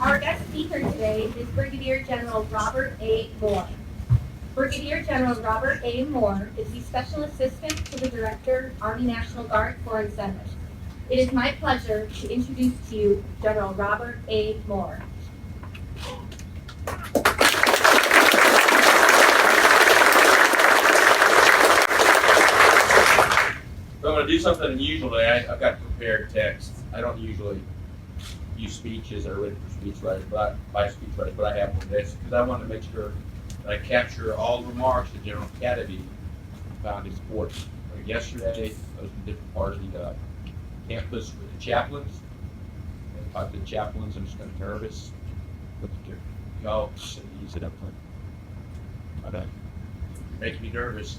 Our guest speaker today is Brigadier General Robert A. Moore. Brigadier General Robert A. Moore is the Special Assistant to the Director, Army National Guard Foreign Centers. It is my pleasure to introduce to you General Robert A. Moore. So I'm going to do something unusual today. I've got prepared text. I don't usually use speeches or written for speechwriters, but I have one this because I want to make sure that I capture all the remarks that General Kennedy found important. Like yesterday, I was in different parts of the campus with the chaplains. And if I talk to the chaplains, I'm just kind of nervous. Look at y'all, ease it up. But making me nervous.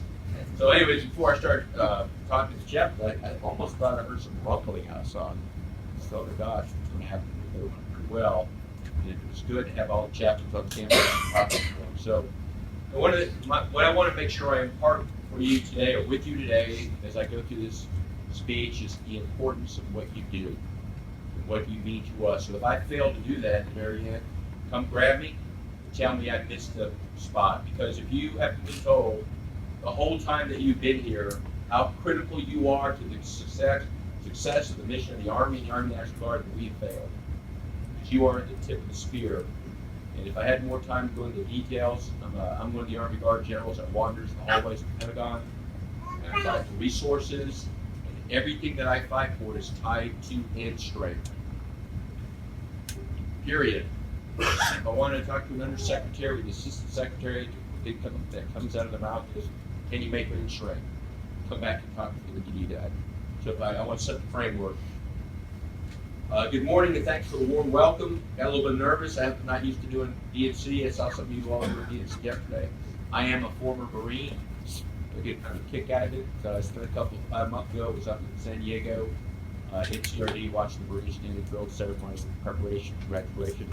So anyways, before I start talking to the chaplain, I almost thought I heard some rumbling outside. So the gosh, it's going to happen pretty well. And it was good to have all the chaplains on campus. So what I want to make sure I impart for you today, or with you today, as I go through this speech, is the importance of what you do and what you mean to us. So if I fail to do that at the very end, come grab me and tell me I missed the spot. Because if you have been told the whole time that you've been here how critical you are to the success of the mission of the Army and the Army National Guard, that we have failed. Because you are at the tip of the spear. And if I had more time to go into details, I'm one of the Army Guard generals that wanders the hallways of the Pentagon. And I fight for resources, and everything that I fight for is tied to end strength. Period. If I want to talk to an undersecretary, the assistant secretary, that comes out of their mouth is, can you make it in strength? Come back and talk to me when you do that. So I want to set the framework. Good morning and thanks for the warm welcome. Got a little bit nervous. I'm not used to doing DNC. I saw some of you all doing DNC yesterday. I am a former Marine. I get kind of a kick out of it. I spent a month ago, was up in San Diego, NCRD, watching the Marines doing the drill ceremony, preparation, graduation,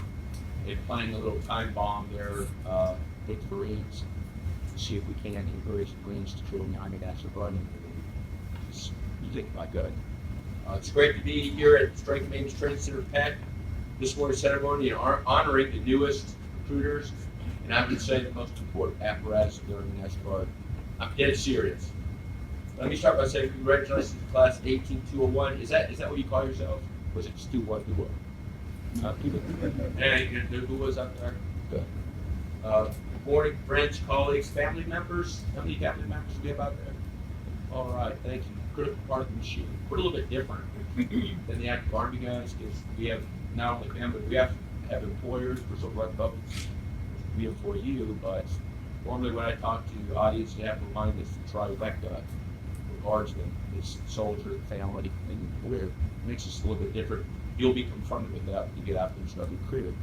and playing a little time bomb there with the Marines. See if we can encourage the Marines to join the Army National Guard. You think about good. It's great to be here at Strength and Maintenance Training Center PEC. This morning's ceremony honoring the newest recruiters, and I would say the most important apparatus of the Army National Guard. I'm dead serious. Let me start by saying congratulations to class 18201. Is that what you call yourselves? Or was it just 2121? And who was up there? Good. Morning, friends, colleagues, family members. How many family members do we have out there? All right, thank you. Critical part of the machine. We're a little bit different than the active Army guys because we have not only family, but we have employers. We're so right about we employ you, but normally when I talk to the audience, you have to remind us to trifecta regards them. It's soldier, family, and where it makes us a little bit different. You'll be confronted with that when you get out there and start recruiting.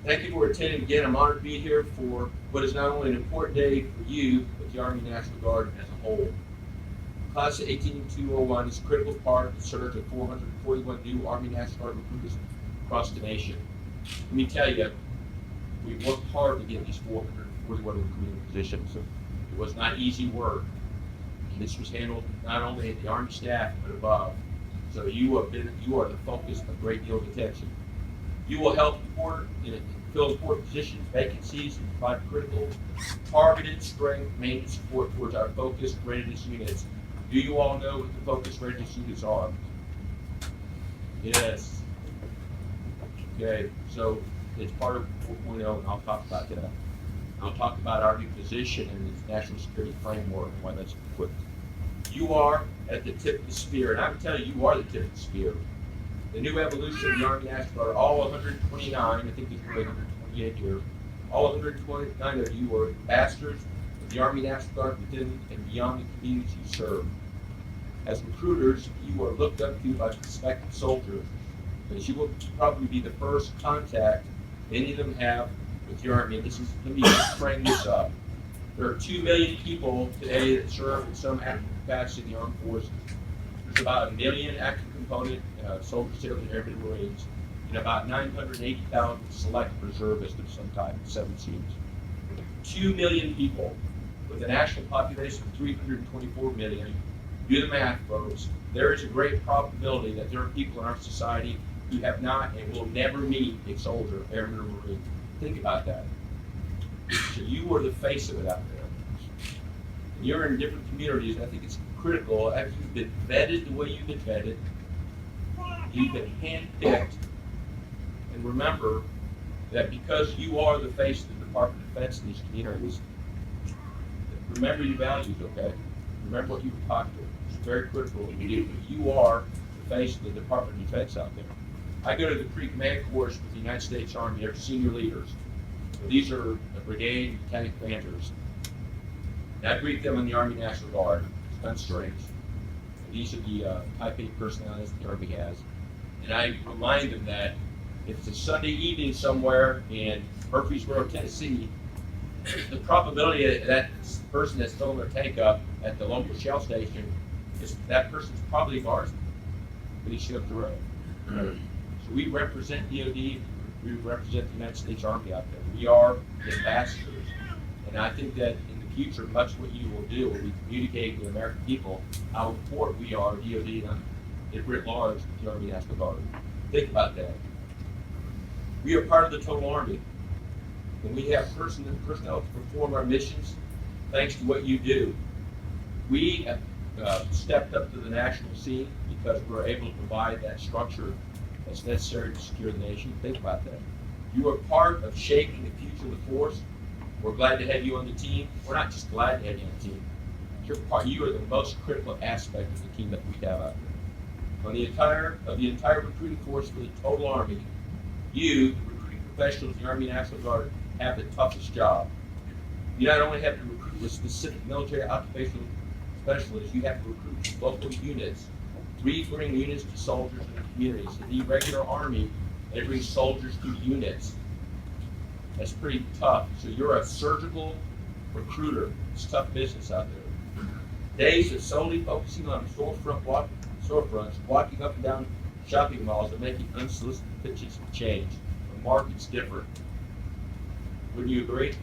Thank you for attending again. I'm honored to be here for what is not only an important day for you, but the Army National Guard as a whole. Class 18201 is a critical part of the surge of 441 new Army National Guard recruiters across the nation. Let me tell you, we worked hard to get these 441 recruiting positions. It was not easy work. This was handled not only at the Army staff, but above. So you are the focus of a great deal of attention. You will help fill important positions, vacancies, and provide critical, targeted strength maintenance support towards our focused readiness units. Do you all know what the focused readiness units are? Yes. Okay, so it's part of 4.0, and I'll talk about that. I'll talk about our new position in the national security framework and why that's important. You are at the tip of the spear, and I'm telling you, you are the tip of the spear. The new evolution of the Army National Guard, all 129, I think there's really 128 here, all 129 of you are ambassadors of the Army National Guard within and beyond the communities you serve. As recruiters, you are looked up to by prospective soldiers, because you will probably be the first contact any of them have with the Army. And let me just frame this up. There are 2 million people today that serve in some active capacity in the armed forces. There's about 1 million active component soldiers, sailors, and airmen, Marines, and about 980,000 select reservists of some type, 7 teams. 2 million people with a national population of 324 million. Do the math, folks. There is a great probability that there are people in our society You have not and will never meet a soldier, airman, or Marine. Think about that. So you are the face of it out there. And you're in different communities. I think it's critical. After you've been vetted the way you've been vetted, you've been handpicked, and remember that because you are the face of the Department of Defense in these communities, remember your values, okay? Remember what you were taught to. It's very critical that you do. You are the face of the Department of Defense out there. I go to the pre-command course with the United States Army. They're senior leaders. So these are the brigade and battalion commanders. And I greet them in the Army National Guard. It's kind of strange. And these are the type A personalities the Army has. And I remind them that if it's a Sunday evening somewhere in Murfreesboro, Tennessee, the probability that that person that's filling their tank up at the local Shell station is that person's probably Guardsman when he shows the road. So we represent DOD, we represent the United States Army out there. We are the ambassadors. And I think that in the future, much of what you will do will be communicating to the American people how important we are, DOD, and writ large, the Army National Guard. Think about that. We are part of the total Army. And we have personnel to perform our missions thanks to what you do. We have stepped up to the national scene because we're able to provide that structure that's necessary to secure the nation. Think about that. You are part of shaping the future of the force. We're glad to have you on the team. We're not just glad to have you on the team. You are the most critical aspect of the team that we have out there. On the entire recruiting force for the total Army, you, the recruiting professionals of the Army National Guard, have the toughest job. You not only have to recruit with specific military occupational specialists, you have to recruit local units. We bring units to soldiers in the communities. In the regular Army, they bring soldiers to units. That's pretty tough. So you're a surgical recruiter. It's tough business out there. Days of solely focusing on storefronts, walking up and down shopping malls and making unsolicited pitches have changed. The market's different. Wouldn't you agree?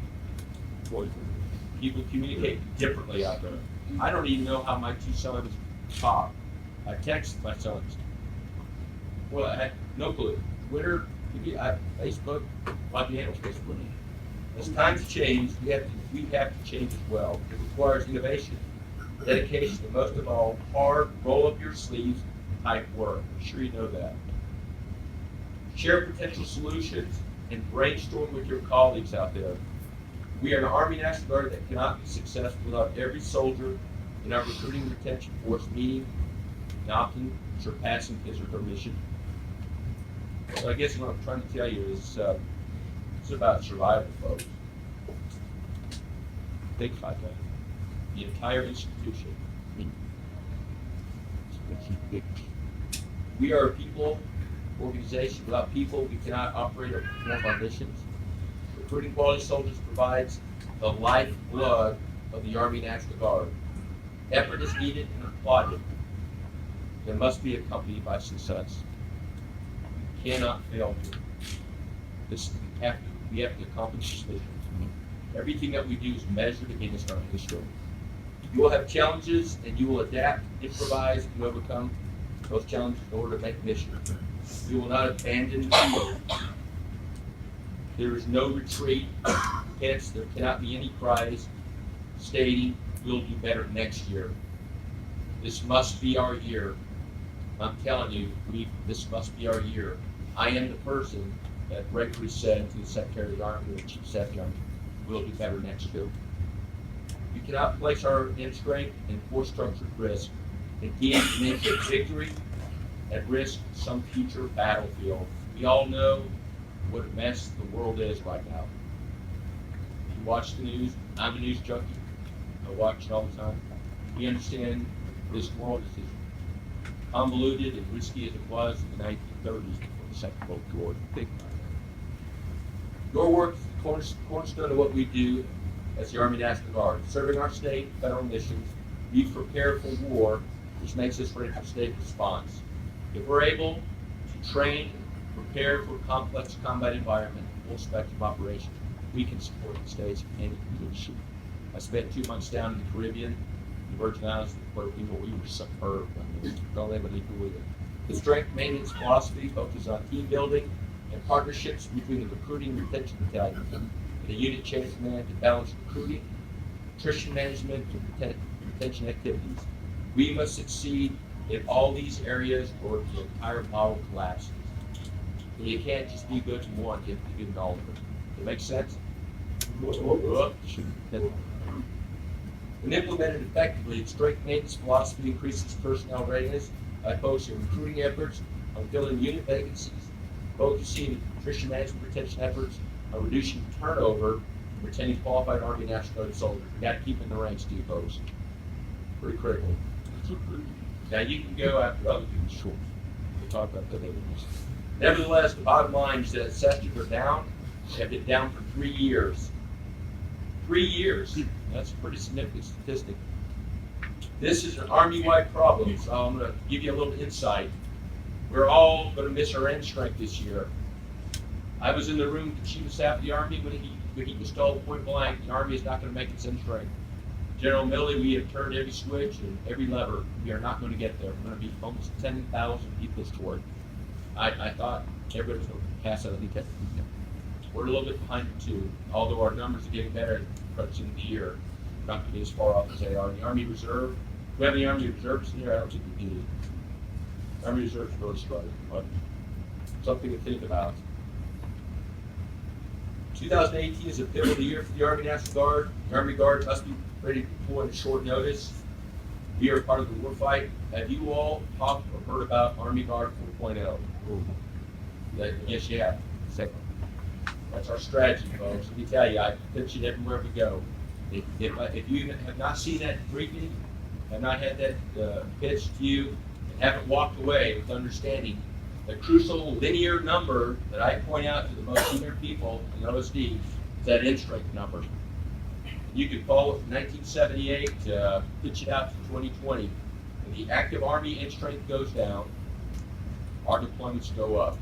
People communicate differently out there. I don't even know how my two sons talk. I text my sons. Well, I had no clue. Twitter, Facebook, like the handles Facebook. As times change, we have to change as well. It requires innovation, dedication, and most of all, hard, roll up your sleeves type work. I'm sure you know that. Share potential solutions and brainstorm with your colleagues out there. We are an Army National Guard that cannot be successful without every soldier in our recruiting and retention force meeting and often surpassing his or her mission. So I guess what I'm trying to tell you is it's about survival, folks. Think about that. The entire institution. We are a people organization. Without people, we cannot operate or perform our missions. Recruiting quality soldiers provides the lifeblood of the Army National Guard. Effort is needed and applauded. It must be accompanied by success. We cannot fail here. We have to accomplish this mission. Everything that we do is measured against our history. You will have challenges and you will adapt, improvise, and overcome those challenges in order to make mission. We will not abandon the field. There is no retreat. Hence, there cannot be any cries stating, we'll do better next year. This must be our year. I'm telling you, this must be our year. I am the person that regularly said to the Secretary of the Army or the Chief of Staff, we'll do better next year. We cannot place our end strength and force structure at risk. Indeed, to make a victory at risk some future battlefield. We all know what a mess the world is right now. You watch the news. I'm a news junkie. I watch it all the time. We understand this world is as convoluted and risky as it was in the 1930s before the Second World War. Think about that. Your work is the cornerstone of what we do as the Army National Guard. Serving our state, federal missions, we prepare for war, which makes us ready for state response. If we're able to train and prepare for a complex combat environment, full spectrum operations, we can support the states in any condition. I spent 2 months down in the Caribbean, the Virgin Islands, and Puerto Rico. We were superb. I mean, don't ever leave with it. The strength maintenance philosophy focuses on team building and partnerships between the recruiting and retention battalion, and the unit chain of command to balance recruiting, attrition management, and retention activities. We must succeed in all these areas or the entire model collapses. And you can't just be good in one, you have to be good in all of them. Does that make sense? When implemented effectively, the strength maintenance philosophy increases personnel readiness by focusing recruiting efforts on filling unit vacancies, focusing attrition management retention efforts on reducing turnover, and retaining qualified Army National Guard soldiers. We got to keep in the ranks, too, folks. Pretty critical. Now you can go after other people's shorts. We'll talk about that later. Nevertheless, the bottom line is that sessions are down. They have been down for 3 years. 3 years. That's a pretty significant statistic. This is an Army-wide problem, so I'm going to give you a little insight. We're all going to miss our end strength this year. I was in the room with the Chief of Staff of the Army when he was told point blank, the Army is not going to make its end strength. General Milley, we have turned every switch and every lever. We are not going to get there. We're going to be almost 10,000 people short. I thought everybody was going to pass out of the test. We're a little bit behind it too, although our numbers are getting better approaching the year. We're not going to be as far off as they are. The Army Reserve, we have the Army Reserves in here. I don't think we do. Army Reserves really struggling, but something to think about. 2018 is a pivotal year for the Army National Guard. The Army Guard must be ready to deploy at short notice. We are part of the war fight. Have you all talked or heard about Army Guard 4.0? Yes, you have. That's our strategy, folks. Let me tell you, I pitch it everywhere we go. If you have not seen that briefing, have not had that pitched to you, and haven't walked away with understanding the crucial linear number that I point out to the most senior people in OSD is that end strength number. You can follow it from 1978 to pitch it out to 2020. When the active Army end strength goes down, our deployments go up.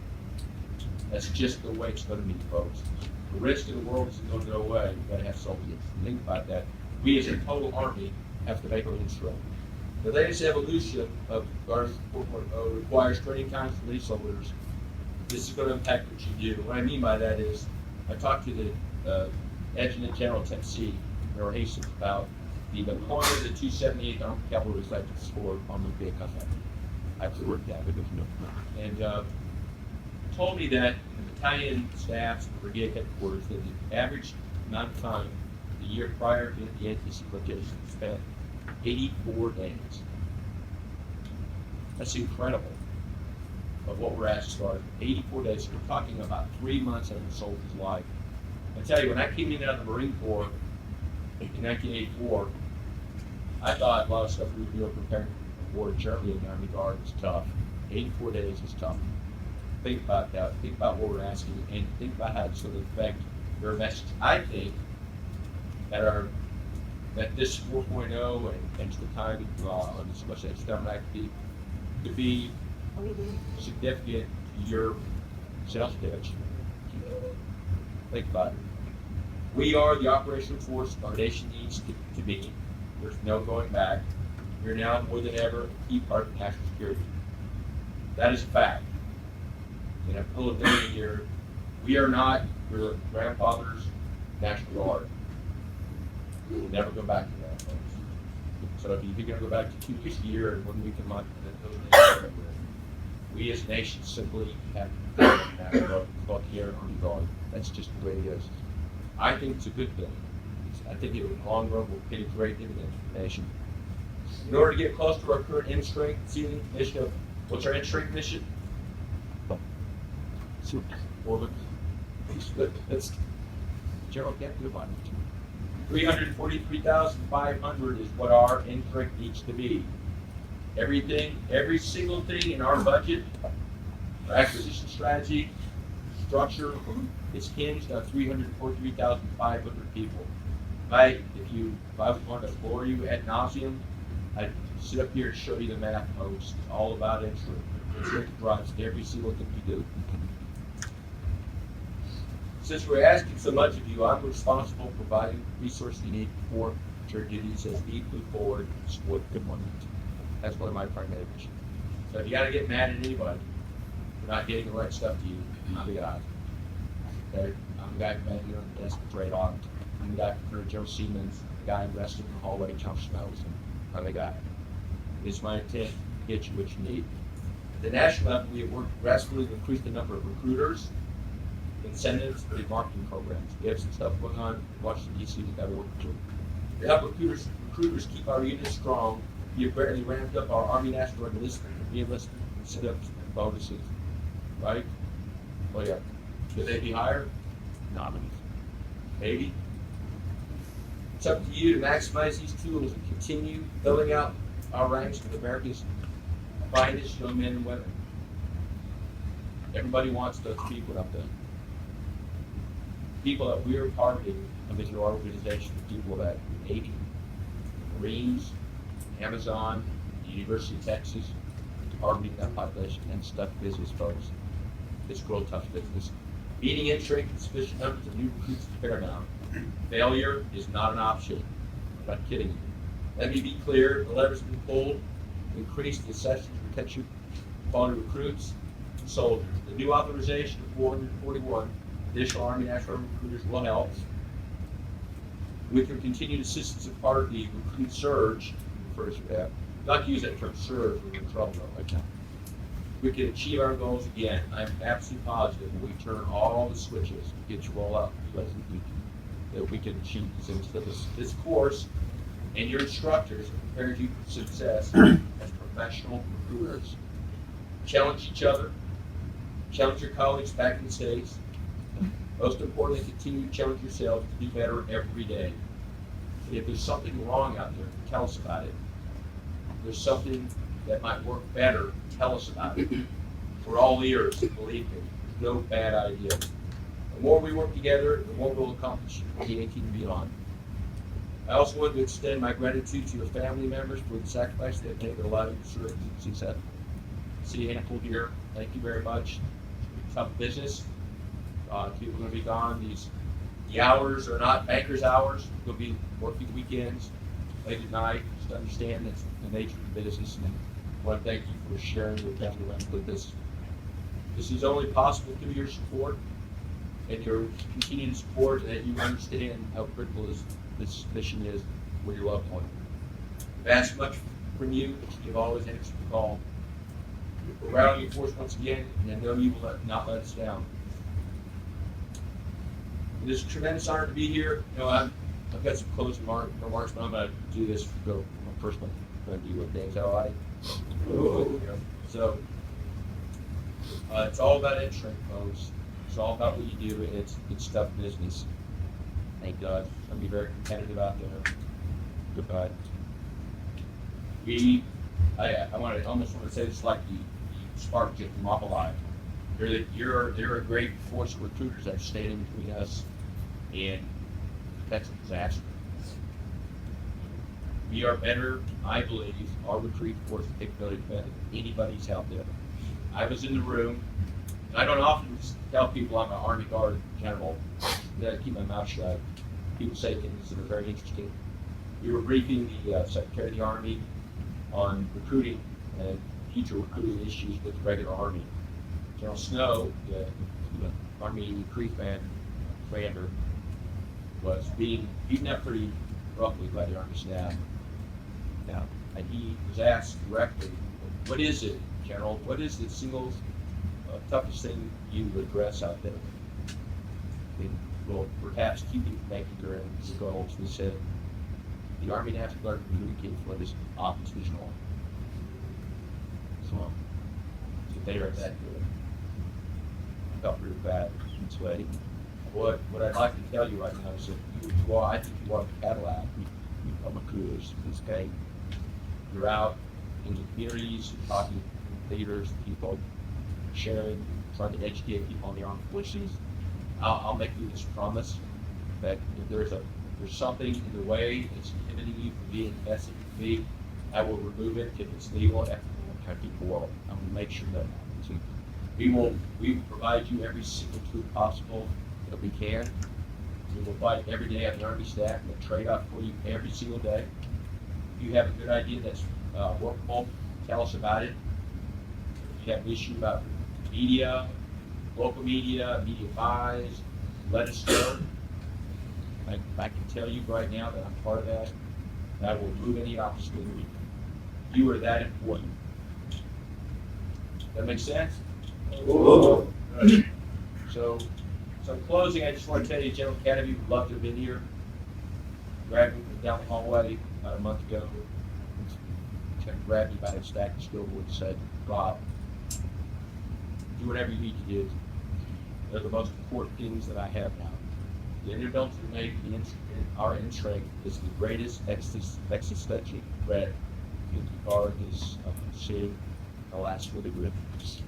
That's just the way it's going to be, folks. The risk in the world isn't going to go away. We've got to have soldiers. Think about that. We as a total Army have to make our end strength. The latest evolution of Guard 4.0 requires training times for these soldiers. This is going to impact what you do. What I mean by that is, I talked to the Adjutant General Tennessee, Mayor Hastings, about the deployment of the 278th Armored Cavalry Regiment for Armored Vehicle. I actually worked that, but and told me that the battalion staffs and brigade headquarters that the average amount of time the year prior to the NTC location spent 84 days. That's incredible of what we're asked to start. 84 days. So we're talking about 3 months out of a soldier's life. I tell you, when I came in out of the Marine Corps in 1984, I thought a lot of stuff we were doing preparing for Germany in the Army Guard was tough. 84 days is tough. Think about that. Think about what we're asking, and think about how it's going to affect your message. I think that this 4.0 and the time on this much external activity could be significant to your sales pitch. Think about it. We are the operational force our nation needs to be. There's no going back. We're now more than ever a key part of national security. That is a fact. And I'm full of data here. We are not your grandfather's National Guard. We'll never go back to that, folks. So if you're going to go back to 2 weeks a year and 1 week a month, we as a nation simply have to National Guard, called the Air Army Guard. That's just the way it is. I think it's a good thing. I think it, in the long run, will pay a great dividend for the nation. In order to get close to our current end strength ceiling mission, what's our end strength mission? Orbit. That's General Captain of 343,500 is what our end strength needs to be. Everything, every single thing in our budget, our acquisition strategy, structure, is hinged on 343,500 people. If I was going to bore you ad nauseum, I'd sit up here and show you the math, folks. It's all about end strength. It's what drives every single thing we do. Since we're asking so much of you, I'm responsible for providing the resources you need for your duties as we move forward and support good morning. That's one of my primary missions. So if you gotta get mad at anybody for not getting the right stuff to you, I'm the guy. Okay? I'm the guy who made here on the desk with Ray on. I'm the guy for Joe Siemens, the guy arrested in the hallway, Tom Smells. I'm the guy. It's my intent to get you what you need. At the national level, we have worked aggressively to increase the number of recruiters, incentives, and marketing programs. We have some stuff going on in Washington, D.C. that we're working through. To help recruiters keep our units strong, we have greatly ramped up our Army National Guard enlistment and re-enlistment incentives and bonuses. Right? Oh yeah. Should they be higher? Nominees. Maybe. It's up to you to maximize these tools and continue filling out our ranks with America's finest young men and women. Everybody wants those people up there. People that we're targeting within your organization, people that Navy, Marines, Amazon, University of Texas, targeting that population and stuff business folks. It's real tough business. Meeting and training sufficient numbers of new recruits is paramount. Failure is not an option. I'm not kidding you. Let me be clear, the lever's been pulled to increase the accession to retention quality recruits and soldiers. The new authorization of 441 additional Army National Guard recruiters will help. With your continued assistance as part of the recruit surge, refers to that. Not to use that term surge, we're in trouble right now. We can achieve our goals again. I'm absolutely positive when we turn all the switches, get you all up, that we can achieve these things. So this course and your instructors prepare you for success as professional recruiters. Challenge each other, challenge your colleagues back in the States. Most importantly, continue to challenge yourself to do better every day. And if there's something wrong out there, tell us about it. If there's something that might work better, tell us about it. We're all ears, believe me. There's no bad idea. The more we work together, the more we'll accomplish in 2018 and beyond. I also want to extend my gratitude to your family members for the sacrifice they've made to allow you to serve and success. See a handful here. Thank you very much. Tough business. People are going to be gone. The hours are not banker's hours. We'll be working weekends, late at night. Just understand that's the nature of the business. And I want to thank you for sharing your family members with this. This is only possible through your support and your continued support, and that you understand how critical this mission is with your loved one. I've asked much from you. You've always answered the call. We're rallying your force once again, and I know you will not let us down. It is a tremendous honor to be here. You know, I've got some closing remarks, but I'm going to do this for my personal. I'm going to do what things how I. So it's all about entering, folks. It's all about what you do. It's tough business. Thank God. It's going to be very competitive out there. Goodbye. I almost want to say it's like the spark jet from Mopalai. They're a great force of recruiters that stand in between us and that's a disaster. We are better, I believe, our retreat force capability better than anybody's out there. I was in the room, and I don't often tell people I'm an Army Guard general. I keep my mouth shut. People say things that are very interesting. We were briefing the Secretary of the Army on recruiting and future recruiting issues with the regular Army. General Snow, the Army recruit commander, was being beaten up pretty roughly by the Army staff. Now, and he was asked directly, "What is it, General? What is the single toughest thing you would address out there?" And, well, perhaps keeping making your goals. He said, "The Army National Guard communicating what is oppositional." So they are that good. I felt really bad and sweaty. What I'd like to tell you right now is that I think you are the Cadillac. You become a cruise. Okay, you're out in the communities, talking to leaders, people, sharing, trying to educate people on the armed forces. I'll make you this promise that if there's something in the way that's inhibiting you from being the best that you can be, I will remove it if it's legal, ethical, and technical. I'm going to make sure that we will provide you every single tool possible that we can. We will fight every day on the Army staff and trade off for you every single day. If you have a good idea that's workable, tell us about it. have an issue about media, local media buys, let us know. I can tell you right now that I'm part of that, and I will remove any obstacle. You are that important. That make sense? Good. So in closing, I just want to tell you, General Academy would love to have been here. Grabbed me down the hallway about a month ago. Grabbed me by the stack of scoreboard and said, Rob, do whatever you need to do. They're the most important things that I have now. The inability to make our intake is the greatest existential threat the guard is seeing the last 40 years.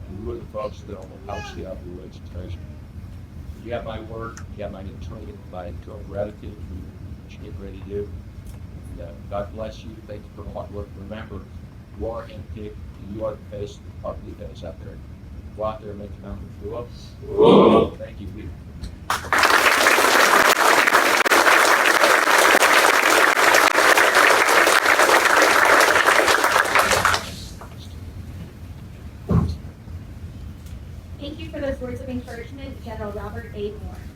And you are the folks that will help you out your education. You have my word, you have my eternal gratitude for what you get ready to do. And, God bless you. Thank you for the hard work. Remember, you are handpicked, and you are the face of the face out there. Go out there and make the mountain go up. Thank you. Thank you for those words of encouragement, General Robert A. Moore.